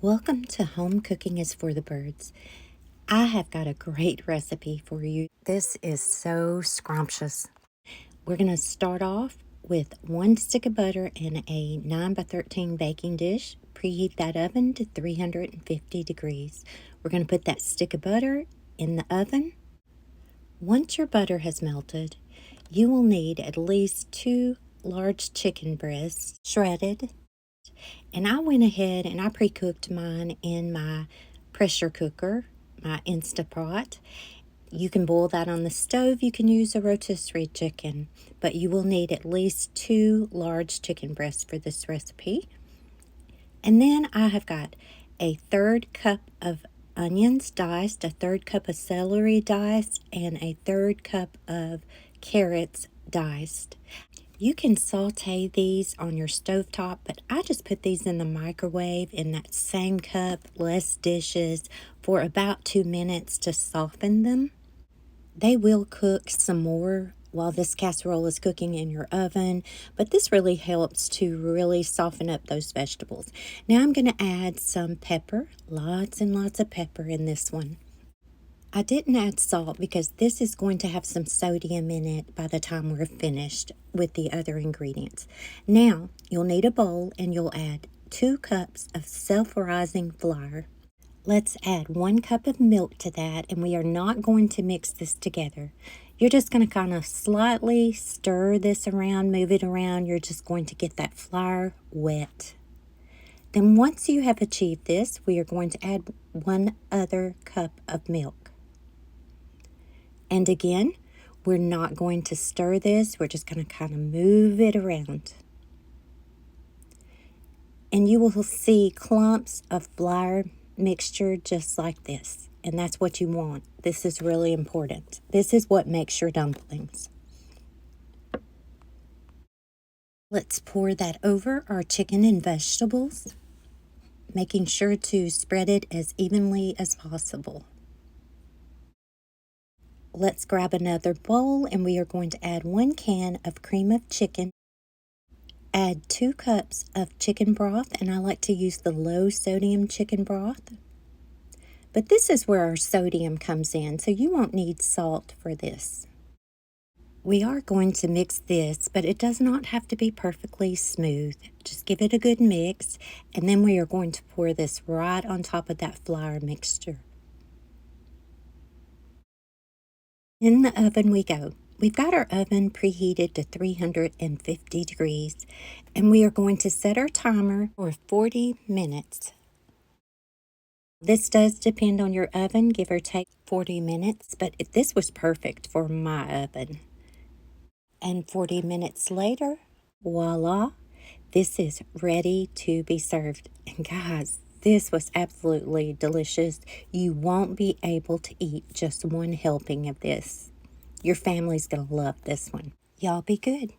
Welcome to Home Cooking is for the Birds. I have got a great recipe for you. This is so scrumptious. We're going to start off with 1 stick of butter in a 9 by 13 baking dish. Preheat that oven to 350 degrees. We're going to put that stick of butter in the oven. Once your butter has melted, you will need at least 2 large chicken breasts, shredded. And I went ahead and I pre-cooked mine in my pressure cooker, my Instapot. You can boil that on the stove. You can use a rotisserie chicken, but you will need at least 2 large chicken breasts for this recipe. And then I have got a 1/3 cup of onions diced, a 1/3 cup of celery diced, and a 1/3 cup of carrots diced. You can saute these on your stovetop, but I just put these in the microwave in that same cup, less dishes, for about 2 minutes to soften them. They will cook some more while this casserole is cooking in your oven, but this really helps to really soften up those vegetables. Now I'm going to add some pepper, lots and lots of pepper in this one. I didn't add salt because this is going to have some sodium in it by the time we're finished with the other ingredients. Now, you'll need a bowl and you'll add 2 cups of self-rising flour. Let's add 1 cup of milk to that, and we are not going to mix this together. You're just going to kind of slightly stir this around, move it around. You're just going to get that flour wet. Then once you have achieved this, we are going to add 1 other cup of milk. And again, we're not going to stir this. We're just going to kind of move it around. And you will see clumps of flour mixture just like this. And that's what you want. This is really important. This is what makes your dumplings. Let's pour that over our chicken and vegetables, making sure to spread it as evenly as possible. Let's grab another bowl and we are going to add 1 can of cream of chicken. Add 2 cups of chicken broth, and I like to use the low sodium chicken broth. But this is where our sodium comes in, so you won't need salt for this. We are going to mix this, but it does not have to be perfectly smooth. Just give it a good mix, and then we are going to pour this right on top of that flour mixture. In the oven we go. We've got our oven preheated to 350 degrees, and we are going to set our timer for 40 minutes. This does depend on your oven, give or take 40 minutes, but this was perfect for my oven. And 40 minutes later, voila, this is ready to be served. And guys, this was absolutely delicious. You won't be able to eat just 1 helping of this. Your family's going to love this one. Y'all be good.